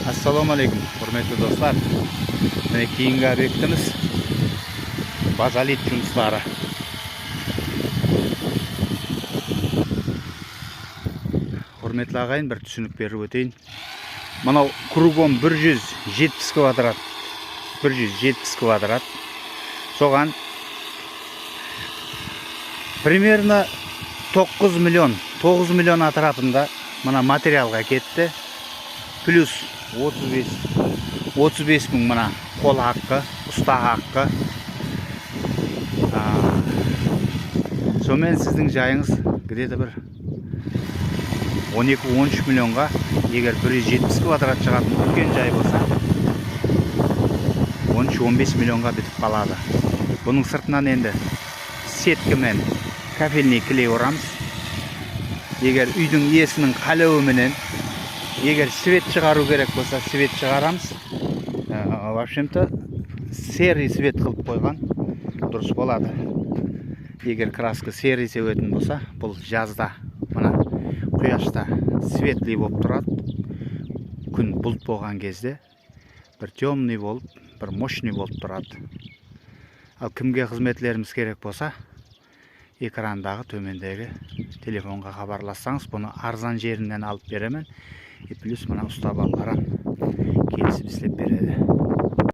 Assalomu alaykum, hurmatli do'stlar. Mana keyingi obyektimiz bazalit жұмыстары. Hurmatli ағайын, bir түсінік беріп өтейін. Мынау кругом 170 квадрат. 170 квадрат. Соған примерно 9 миллион атырапында мына материалға кетті. Плюс 35 мың мына қол ақы, ұста ақы. Сонымен сіздің жайыңыз где-то бір 12-13 миллионға, егер 170 квадрат шығатын үлкен жай болса, 13-15 миллионға бітіп қалады. Бұның сыртынан енді сеткімен кафельный клей орамыз. Егер үйдің иесінің қалауыменен, егер свет шығару керек болса, свет шығарамыз. В общем-то, серый свет қылып қойған дұрыс болады. Егер краска серый себетін болса, бұл жазда, мына құяшта светлый болып тұрады. Күн бұлт болған кезде бір темный болып, бір мощный болып тұрады. Ал кімге қызметлеріміз керек болса, экрандағы төмендегі телефонға хабарлассаңыз, бұны арзан жерінен алып беремін. Плюс мына ұста балалардан келісіп істеп береді.